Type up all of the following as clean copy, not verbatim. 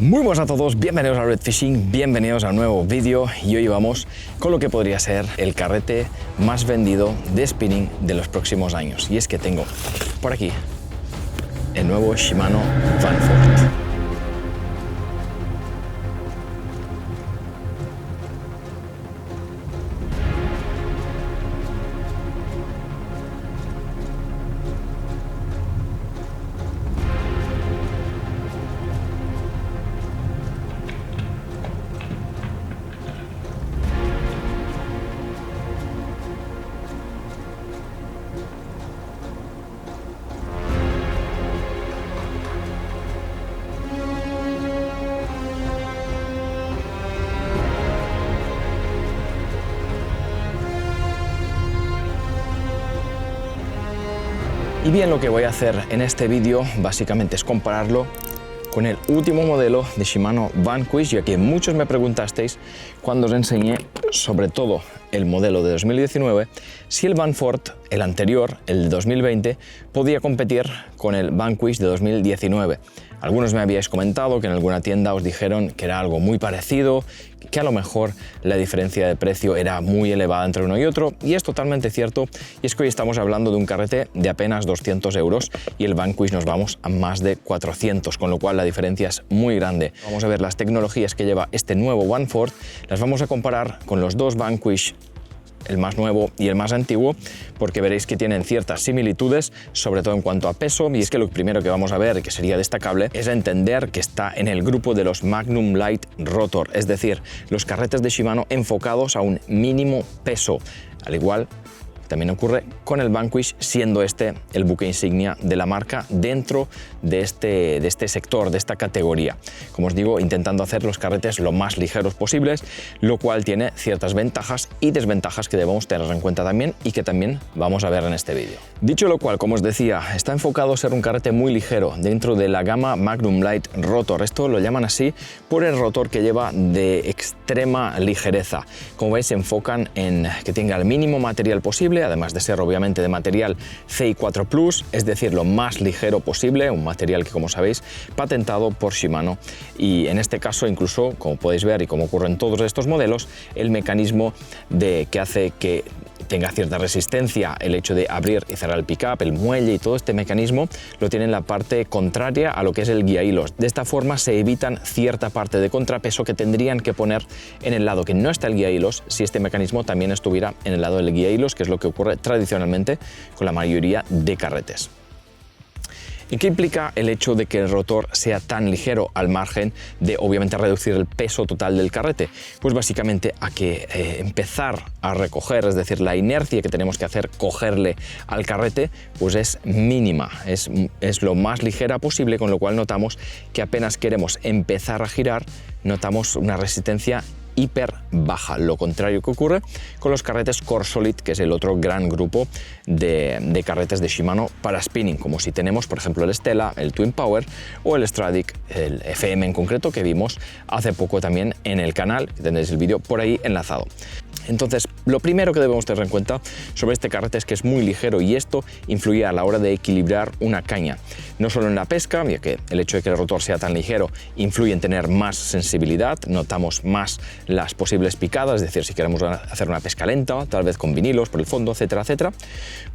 Muy buenas a todos, bienvenidos a Red Fishing, bienvenidos a un nuevo vídeo y hoy vamos con lo que podría ser el carrete más vendido de spinning de los próximos años. Y es que tengo por aquí el nuevo Shimano Vanfort. Y bien, lo que voy a hacer en este vídeo básicamente es compararlo con el último modelo de Shimano Vanquish, ya que muchos me preguntasteis cuando os enseñé sobre todo el modelo de 2019 si el Vanfort, el anterior, el de 2020, podía competir con el Vanquish de 2019. Algunos me habíais comentado que en alguna tienda os dijeron que era algo muy parecido, que a lo mejor la diferencia de precio era muy elevada entre uno y otro, y es totalmente cierto, y es que hoy estamos hablando de un carrete de apenas 200 euros y el Vanquish nos vamos a más de 400, con lo cual la diferencia es muy grande. Vamos a ver las tecnologías que lleva este nuevo Vanfort, las vamos a comparar con los dos Vanquish, el más nuevo y el más antiguo, porque veréis que tienen ciertas similitudes, sobre todo en cuanto a peso, y es que lo primero que vamos a ver, que sería destacable, es entender que está en el grupo de los Magnum Light Rotor, es decir, los carretes de Shimano enfocados a un mínimo peso, al igual también ocurre con el Vanquish, siendo este el buque insignia de la marca dentro de este sector, de esta categoría. Como os digo, intentando hacer los carretes lo más ligeros posibles, lo cual tiene ciertas ventajas y desventajas que debemos tener en cuenta también y que también vamos a ver en este vídeo. Dicho lo cual, como os decía, está enfocado a ser un carrete muy ligero dentro de la gama Magnum Light Rotor. Esto lo llaman así por el rotor que lleva de extrema ligereza. Como veis, se enfocan en que tenga el mínimo material posible, además de ser obviamente de material CI4 Plus, es decir, lo más ligero posible, un material que, como sabéis, patentado por Shimano, y en este caso incluso, como podéis ver y como ocurre en todos estos modelos, el mecanismo que hace que tenga cierta resistencia, el hecho de abrir y cerrar el pickup, el muelle y todo este mecanismo lo tiene en la parte contraria a lo que es el guía hilos. De esta forma se evitan cierta parte de contrapeso que tendrían que poner en el lado que no está el guía hilos si este mecanismo también estuviera en el lado del guía hilos, que es lo que ocurre tradicionalmente con la mayoría de carretes. ¿Y qué implica el hecho de que el rotor sea tan ligero al margen de obviamente reducir el peso total del carrete? Pues básicamente a que empezar a recoger, es decir, la inercia que tenemos que hacer cogerle al carrete, pues es mínima, es lo más ligera posible, con lo cual notamos que apenas queremos empezar a girar, notamos una resistencia hiper baja, lo contrario que ocurre con los carretes Core Solid, que es el otro gran grupo de carretes de Shimano para spinning, como si tenemos por ejemplo el Stella, el Twin Power o el Stradic, el FM en concreto, que vimos hace poco también en el canal, que tendréis el vídeo por ahí enlazado. Entonces, lo primero que debemos tener en cuenta sobre este carrete es que es muy ligero y esto influye a la hora de equilibrar una caña. No solo en la pesca, ya que el hecho de que el rotor sea tan ligero influye en tener más sensibilidad, notamos más las posibles picadas, es decir, si queremos hacer una pesca lenta, tal vez con vinilos por el fondo, etcétera, etcétera,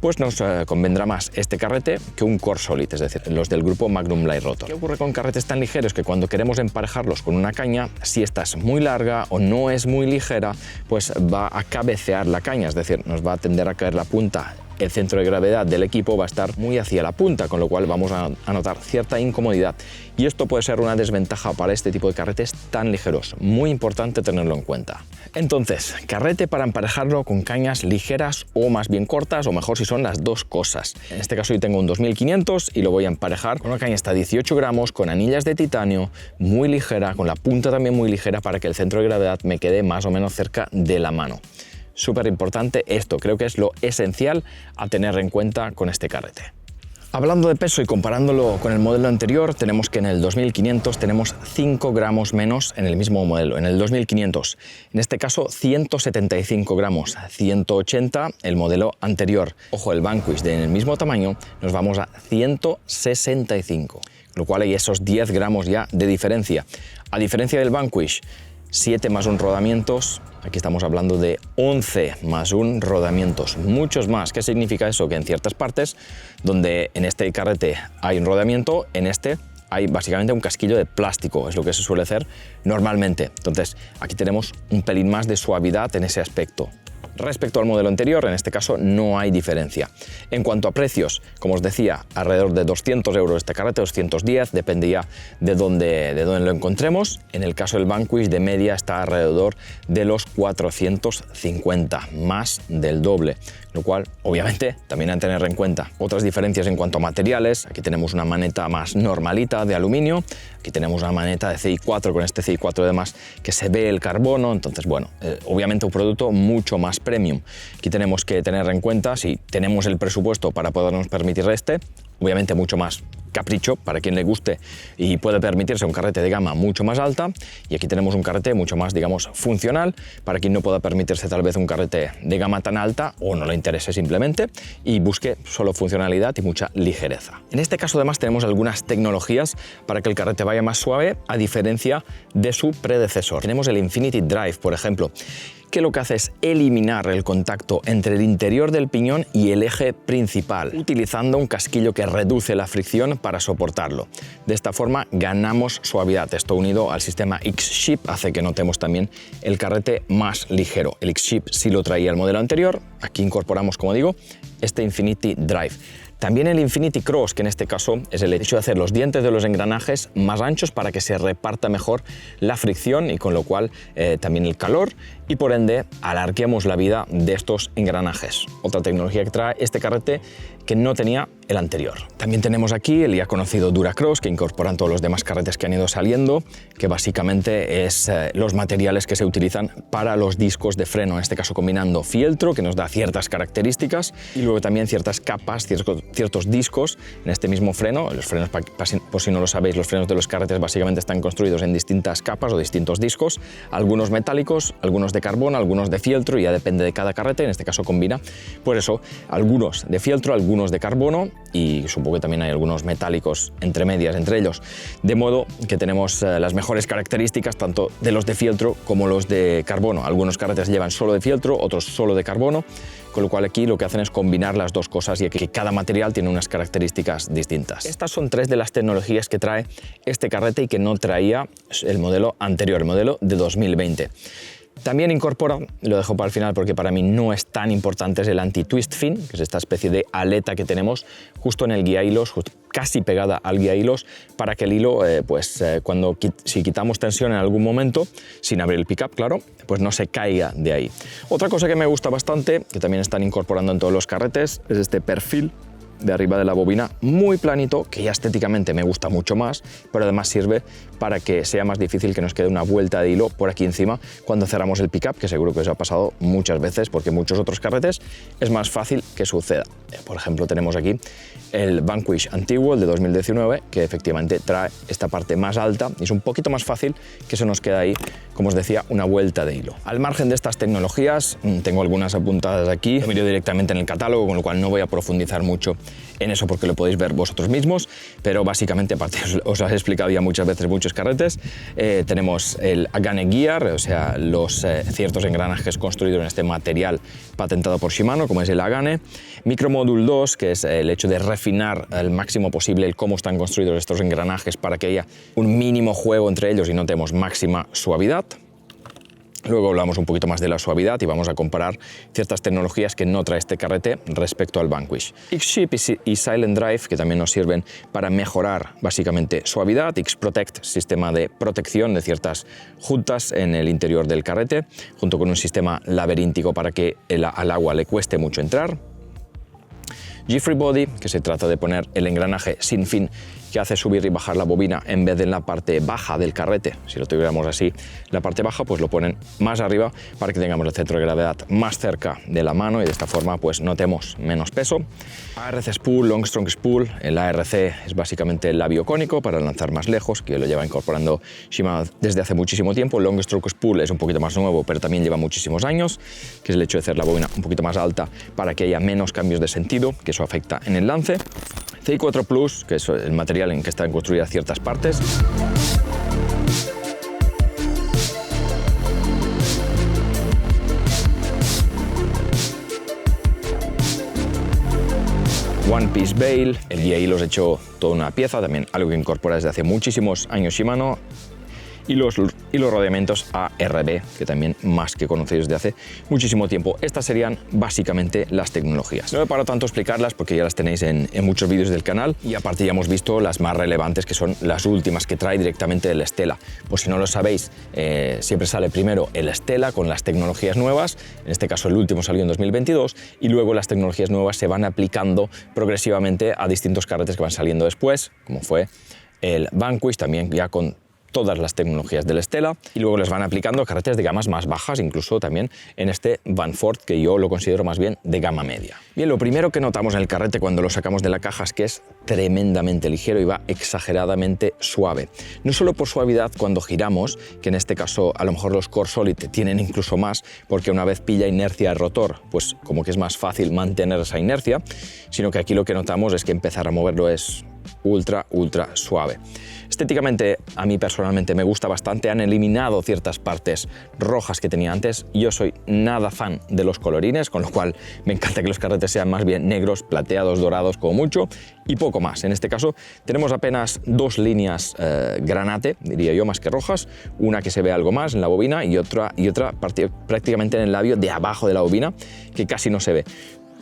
pues nos convendrá más este carrete que un Core Solid, es decir, los del grupo Magnum Light Rotor. ¿Qué ocurre con carretes tan ligeros? Que cuando queremos emparejarlos con una caña, si esta es muy larga o no es muy ligera, pues va a cabecear la caña, es decir, nos va a tender a caer la punta. El centro de gravedad del equipo va a estar muy hacia la punta, con lo cual vamos a notar cierta incomodidad. Y esto puede ser una desventaja para este tipo de carretes tan ligeros. Muy importante tenerlo en cuenta. Entonces, carrete para emparejarlo con cañas ligeras o más bien cortas, o mejor si son las dos cosas. En este caso yo tengo un 2500 y lo voy a emparejar con una caña hasta 18 gramos, con anillas de titanio, muy ligera, con la punta también muy ligera para que el centro de gravedad me quede más o menos cerca de la mano. Súper importante esto, creo que es lo esencial a tener en cuenta con este carrete. Hablando de peso y comparándolo con el modelo anterior, tenemos que en el 2500 tenemos 5 gramos menos en el mismo modelo, en el 2500. En este caso 175 gramos, 180 el modelo anterior. Ojo, el Vanquish del mismo tamaño nos vamos a 165. lo cual hay esos 10 gramos ya de diferencia. A diferencia del Vanquish, 7 más 1 rodamientos, aquí estamos hablando de 11 más 1 rodamientos, muchos más. ¿Qué significa eso? Que en ciertas partes donde en este carrete hay un rodamiento, en este hay básicamente un casquillo de plástico, es lo que se suele hacer normalmente. Entonces aquí tenemos un pelín más de suavidad en ese aspecto. Respecto al modelo anterior, en este caso no hay diferencia. En cuanto a precios, como os decía, alrededor de 200 euros este carrete, 210, dependía de dónde lo encontremos. En el caso del Vanquish, de media está alrededor de los 450, más del doble, lo cual obviamente también hay que tener en cuenta. Otras diferencias en cuanto a materiales: aquí tenemos una maneta más normalita de aluminio, aquí tenemos una maneta de CI4 con este CI4 además que se ve el carbono, entonces bueno, obviamente un producto mucho más premium. Aquí tenemos que tener en cuenta, si tenemos el presupuesto para podernos permitir este, obviamente mucho más capricho para quien le guste y puede permitirse un carrete de gama mucho más alta, y aquí tenemos un carrete mucho más, digamos, funcional para quien no pueda permitirse tal vez un carrete de gama tan alta o no le interese simplemente y busque solo funcionalidad y mucha ligereza. En este caso además tenemos algunas tecnologías para que el carrete vaya más suave, a diferencia de su predecesor. Tenemos el Infinity Drive, por ejemplo, que lo que hace es eliminar el contacto entre el interior del piñón y el eje principal, utilizando un casquillo que reduce la fricción para soportarlo. De esta forma ganamos suavidad. Esto, unido al sistema X-Ship, hace que notemos también el carrete más ligero. El X-Ship sí lo traía el modelo anterior, aquí incorporamos, como digo, este Infinity Drive. También el Infinity Cross, que en este caso es el hecho de hacer los dientes de los engranajes más anchos para que se reparta mejor la fricción y con lo cual también el calor, y por ende alarguemos la vida de estos engranajes. Otra tecnología que trae este carrete que no tenía el anterior. También tenemos aquí el ya conocido Duracross, que incorporan todos los demás carretes que han ido saliendo, que básicamente es los materiales que se utilizan para los discos de freno, en este caso combinando fieltro, que nos da ciertas características, y luego también ciertas capas, ciertos discos en este mismo freno. Los frenos, por si no lo sabéis, los frenos de los carretes básicamente están construidos en distintas capas o distintos discos, algunos metálicos, algunos de carbono, algunos de fieltro, y ya depende de cada carrete. En este caso combina, por eso, algunos de fieltro, algunos de carbono, y supongo que también hay algunos metálicos entre medias entre ellos, de modo que tenemos las mejores características tanto de los de fieltro como los de carbono. Algunos carretes llevan solo de fieltro, otros solo de carbono, con lo cual aquí lo que hacen es combinar las dos cosas, y que cada material tiene unas características distintas. Estas son 3 de las tecnologías que trae este carrete y que no traía el modelo anterior, el modelo de 2020. También incorpora, lo dejo para el final porque para mí no es tan importante, es el anti-twist fin, que es esta especie de aleta que tenemos justo en el guía hilos, casi pegada al guía hilos, para que el hilo, si quitamos tensión en algún momento, sin abrir el pickup, claro, pues no se caiga de ahí. Otra cosa que me gusta bastante, que también están incorporando en todos los carretes, es este perfil de arriba de la bobina, muy planito, que ya estéticamente me gusta mucho más, pero además sirve para que sea más difícil que nos quede una vuelta de hilo por aquí encima cuando cerramos el pickup, que seguro que os ha pasado muchas veces, porque en muchos otros carretes es más fácil que suceda. Por ejemplo, tenemos aquí el Vanquish antiguo, el de 2019, que efectivamente trae esta parte más alta y es un poquito más fácil que se nos quede ahí, como os decía, una vuelta de hilo. Al margen de estas tecnologías, tengo algunas apuntadas aquí, lo miro directamente en el catálogo, con lo cual no voy a profundizar mucho en eso porque lo podéis ver vosotros mismos, pero básicamente, aparte os lo he explicado ya muchas veces muchos carretes, tenemos el Agane Gear, o sea, los ciertos engranajes construidos en este material patentado por Shimano, como es el Agane, Micromodule 2, que es el hecho de refinar al máximo posible el cómo están construidos estos engranajes para que haya un mínimo juego entre ellos y no tenemos máxima suavidad. Luego hablamos un poquito más de la suavidad y vamos a comparar ciertas tecnologías que no trae este carrete respecto al Vanquish. X-Ship y Silent Drive, que también nos sirven para mejorar básicamente suavidad. X-Protect, sistema de protección de ciertas juntas en el interior del carrete, junto con un sistema laberíntico para que al agua le cueste mucho entrar. G-Free Body, que se trata de poner el engranaje sin fin que hace subir y bajar la bobina en vez de en la parte baja del carrete. Si lo tuviéramos así, la parte baja, pues lo ponen más arriba para que tengamos el centro de gravedad más cerca de la mano y de esta forma pues notemos menos peso. ARC Spool, Long Strong Spool. El ARC es básicamente el labio cónico para lanzar más lejos, que lo lleva incorporando Shimano desde hace muchísimo tiempo. Long Stroke Spool es un poquito más nuevo, pero también lleva muchísimos años, que es el hecho de hacer la bobina un poquito más alta para que haya menos cambios de sentido, que eso afecta en el lance. CI4 Plus, que es el material en que están construidas ciertas partes. One Piece Bail, el guía hilos hecho toda una pieza, también algo que incorpora desde hace muchísimos años Shimano, y los rodeamientos ARB, que también más que conocidos desde hace muchísimo tiempo. Estas serían básicamente las tecnologías. No me paro tanto a explicarlas porque ya las tenéis en muchos vídeos del canal, y aparte ya hemos visto las más relevantes, que son las últimas que trae directamente del Stella. Pues si no lo sabéis, siempre sale primero el Stella con las tecnologías nuevas, en este caso el último salió en 2022, y luego las tecnologías nuevas se van aplicando progresivamente a distintos carretes que van saliendo después, como fue el Vanquish, también ya con todas las tecnologías del Stella, y luego les van aplicando carretes de gamas más bajas, incluso también en este Vanford, que yo lo considero más bien de gama media. Bien, lo primero que notamos en el carrete cuando lo sacamos de la caja es que es tremendamente ligero y va exageradamente suave. No solo por suavidad cuando giramos, que en este caso a lo mejor los Core Solid tienen incluso más, porque una vez pilla inercia el rotor, pues como que es más fácil mantener esa inercia, sino que aquí lo que notamos es que empezar a moverlo es ultra suave. Estéticamente, a mí personalmente me gusta bastante. Han eliminado ciertas partes rojas que tenía antes. Yo soy nada fan de los colorines, con lo cual me encanta que los carretes sean más bien negros, plateados, dorados como mucho, y poco más. En este caso tenemos apenas dos líneas granate, diría yo, más que rojas, una que se ve algo más en la bobina y otra prácticamente en el labio de abajo de la bobina, que casi no se ve.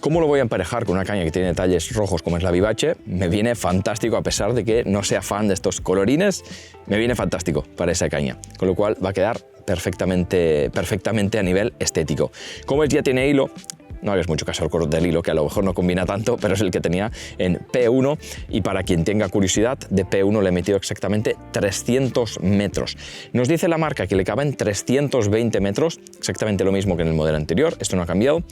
¿Cómo lo voy a emparejar con una caña que tiene detalles rojos como es la Vivace? Me viene fantástico, a pesar de que no sea fan de estos colorines, me viene fantástico para esa caña, con lo cual va a quedar perfectamente a nivel estético. Como ves, ya tiene hilo. No hagas mucho caso al color del hilo, que a lo mejor no combina tanto, pero es el que tenía en P1, y para quien tenga curiosidad, de P1 le he metido exactamente 300 metros. Nos dice la marca que le caben 320 metros, exactamente lo mismo que en el modelo anterior, esto no ha cambiado,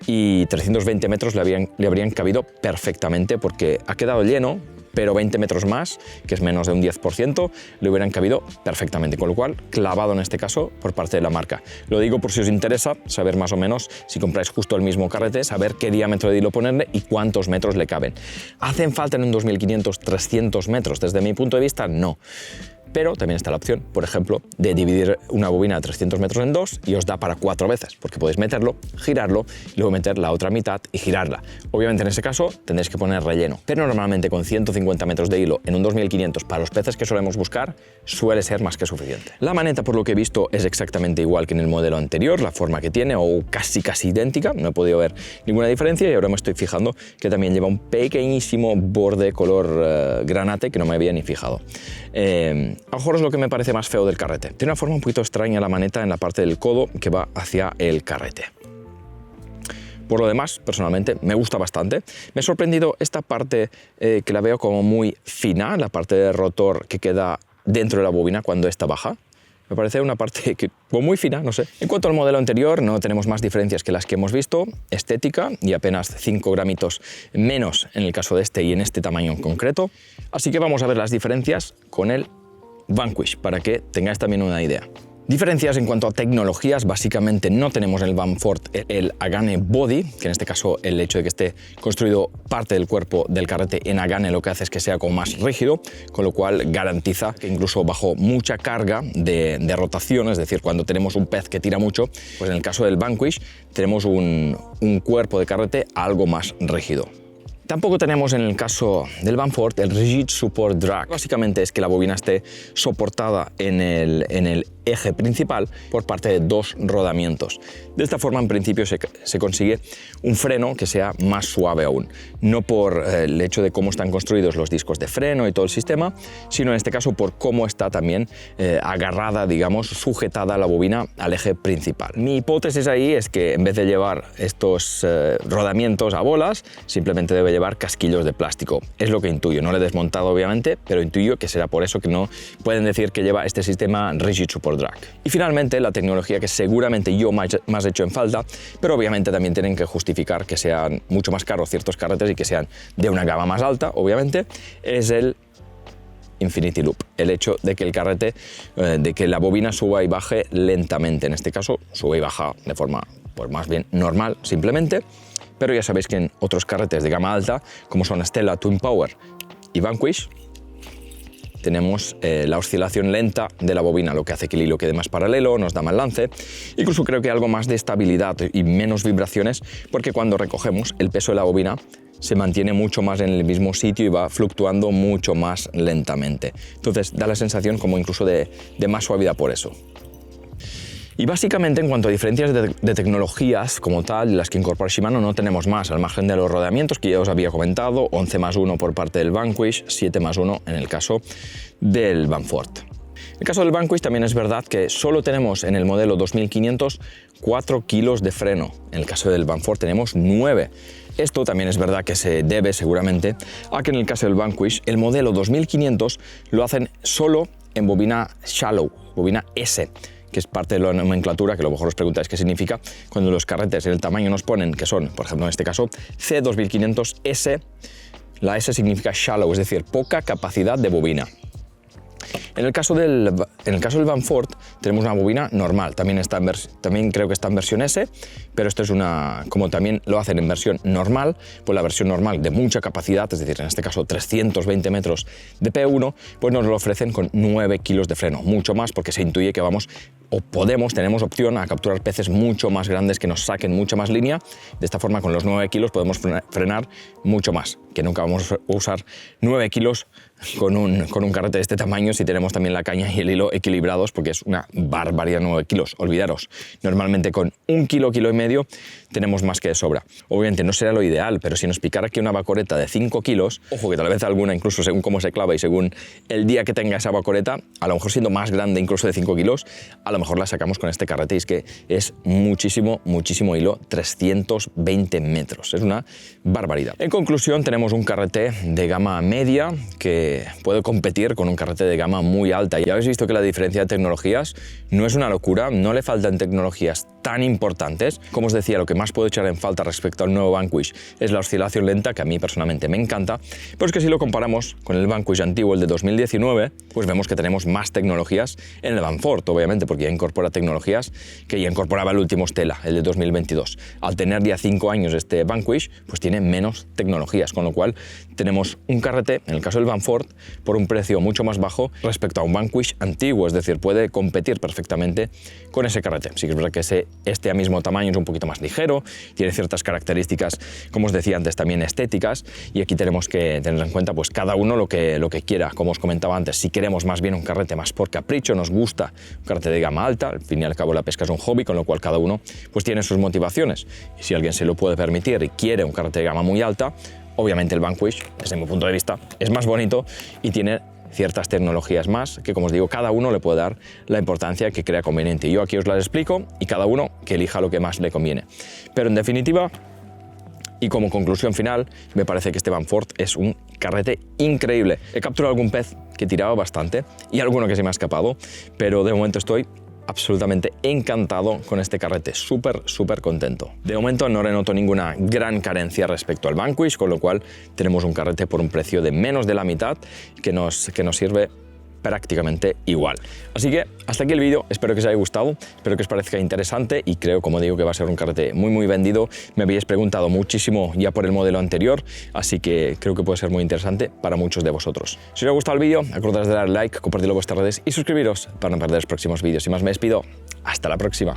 y 320 metros le habrían cabido perfectamente, porque ha quedado lleno, pero 20 metros más, que es menos de un 10%, le hubieran cabido perfectamente, con lo cual clavado en este caso por parte de la marca. Lo digo por si os interesa saber más o menos, si compráis justo el mismo carrete, saber qué diámetro de hilo ponerle y cuántos metros le caben. ¿Hacen falta en un 2500 300 metros? Desde mi punto de vista, no. Pero también está la opción, por ejemplo, de dividir una bobina de 300 metros en dos y os da para 4 veces, porque podéis meterlo, girarlo y luego meter la otra mitad y girarla. Obviamente en ese caso tendréis que poner relleno, pero normalmente con 150 metros de hilo en un 2500 para los peces que solemos buscar suele ser más que suficiente. La maneta, por lo que he visto, es exactamente igual que en el modelo anterior, la forma que tiene, o casi idéntica, no he podido ver ninguna diferencia, y ahora me estoy fijando que también lleva un pequeñísimo borde color granate que no me había ni fijado. A lo mejor es lo que me parece más feo del carrete. Tiene una forma un poquito extraña la maneta en la parte del codo que va hacia el carrete. Por lo demás, personalmente, me gusta bastante. Me ha sorprendido esta parte que la veo como muy fina, la parte del rotor que queda dentro de la bobina cuando esta baja. Me parece una parte que, como muy fina, no sé. En cuanto al modelo anterior, no tenemos más diferencias que las que hemos visto. Estética y apenas 5 gramitos menos en el caso de este y en este tamaño en concreto. Así que vamos a ver las diferencias con el Vanquish, para que tengáis también una idea. Diferencias en cuanto a tecnologías, básicamente no tenemos en el Vanford el Agane Body, que en este caso el hecho de que esté construido parte del cuerpo del carrete en Agane lo que hace es que sea como más rígido, con lo cual garantiza que incluso bajo mucha carga de rotación, es decir, cuando tenemos un pez que tira mucho, pues en el caso del Vanquish tenemos un cuerpo de carrete algo más rígido. Tampoco tenemos en el caso del Vanford el Rigid Support Drag. Básicamente es que la bobina esté soportada en el eje principal por parte de 2 rodamientos. De esta forma, en principio, se consigue un freno que sea más suave aún. No por el hecho de cómo están construidos los discos de freno y todo el sistema, sino en este caso por cómo está también agarrada, digamos, sujetada la bobina al eje principal. Mi hipótesis ahí es que en vez de llevar estos rodamientos a bolas, simplemente debe llevar casquillos de plástico. Es lo que intuyo. No lo he desmontado, obviamente, pero intuyo que será por eso que no pueden decir que lleva este sistema Rigid Support Drag. Y finalmente, la tecnología que seguramente yo más he hecho en falta, pero obviamente también tienen que justificar que sean mucho más caros ciertos carretes y que sean de una gama más alta, obviamente, es el Infinity Loop. El hecho de que el carrete, de que la bobina suba y baje lentamente. En este caso, sube y baja de forma, pues más bien normal, simplemente, pero ya sabéis que en otros carretes de gama alta, como son Stella, Twin Power y Vanquish, tenemos la oscilación lenta de la bobina, lo que hace que el hilo quede más paralelo, nos da más lance, incluso creo que algo más de estabilidad y menos vibraciones, porque cuando recogemos el peso de la bobina se mantiene mucho más en el mismo sitio y va fluctuando mucho más lentamente. Entonces da la sensación como incluso de más suavidad por eso. Y básicamente en cuanto a diferencias de tecnologías como tal, las que incorpora Shimano no tenemos más, al margen de los rodeamientos que ya os había comentado, 11+1 por parte del Vanquish, 7+1 en el caso del Vanfort. En el caso del Vanquish también es verdad que solo tenemos en el modelo 2500 4 kilos de freno, en el caso del Vanfort tenemos 9. Esto también es verdad que se debe seguramente a que en el caso del Vanquish el modelo 2500 lo hacen solo en bobina shallow, bobina S, que es parte de la nomenclatura, que a lo mejor os preguntáis qué significa, cuando los carretes en el tamaño nos ponen que son, por ejemplo en este caso, C2500S, la S significa shallow, es decir, poca capacidad de bobina. En el caso del Vanfort tenemos una bobina normal, también creo que está en versión S, pero esto es como también lo hacen en versión normal, pues la versión normal de mucha capacidad, es decir, en este caso 320 metros de P1, pues nos lo ofrecen con 9 kilos de freno, mucho más porque se intuye que tenemos opción a capturar peces mucho más grandes que nos saquen mucha más línea. De esta forma, con los 9 kilos podemos frenar mucho más, que nunca vamos a usar 9 kilos con un carrete de este tamaño si tenemos también la caña y el hilo equilibrados, porque es una barbaridad 9 kilos, olvidaros. Normalmente con 1 kilo, kilo y medio tenemos más que de sobra. Obviamente no será lo ideal, pero si nos picara aquí una bacoreta de 5 kilos, ojo que tal vez alguna, incluso según cómo se clava y según el día que tenga esa bacoreta, a lo mejor siendo más grande incluso de 5 kilos, a lo mejor la sacamos con este carrete, y es que es muchísimo hilo, 320 metros, es una barbaridad. En conclusión, tenemos un carrete de gama media que puede competir con un carrete de gama muy alta. Ya habéis visto que la diferencia de tecnologías no es una locura, no le faltan tecnologías tan importantes. Como os decía, lo que más puedo echar en falta respecto al nuevo Vanquish es la oscilación lenta, que a mí personalmente me encanta, pero es que si lo comparamos con el Vanquish antiguo, el de 2019, pues vemos que tenemos más tecnologías en el Vanfort, obviamente, porque ya incorpora tecnologías que ya incorporaba el último Stella, el de 2022. Al tener ya 5 años este Vanquish, pues tiene menos tecnologías, con lo cual tenemos un carrete, en el caso del Vanfort, por un precio mucho más bajo respecto a un Vanquish antiguo, es decir, puede competir perfectamente con ese carrete. Sí que es verdad que este a mismo tamaño es un poquito más ligero, tiene ciertas características, como os decía antes, también estéticas, y aquí tenemos que tener en cuenta pues cada uno lo que quiera. Como os comentaba antes, si queremos más bien un carrete más por capricho, nos gusta un carrete de gama alta, al fin y al cabo la pesca es un hobby, con lo cual cada uno pues tiene sus motivaciones, y si alguien se lo puede permitir y quiere un carrete de gama muy alta, obviamente el Vanquish, desde mi punto de vista, es más bonito y tiene ciertas tecnologías más que, como os digo, cada uno le puede dar la importancia que crea conveniente. Yo aquí os las explico y cada uno que elija lo que más le conviene. Pero en definitiva, y como conclusión final, me parece que este Vanfort es un carrete increíble. He capturado algún pez que tiraba bastante y alguno que se me ha escapado, pero de momento estoy absolutamente encantado con este carrete, súper contento. De momento no le noto ninguna gran carencia respecto al Vanquish, con lo cual tenemos un carrete por un precio de menos de la mitad que nos sirve prácticamente igual. Así que hasta aquí el vídeo, espero que os haya gustado, espero que os parezca interesante y creo, como digo, que va a ser un carrete muy vendido. Me habéis preguntado muchísimo ya por el modelo anterior, así que creo que puede ser muy interesante para muchos de vosotros. Si os ha gustado el vídeo, acordaos de dar like, compartirlo en vuestras redes y suscribiros para no perder los próximos vídeos. Sin más, me despido. Hasta la próxima.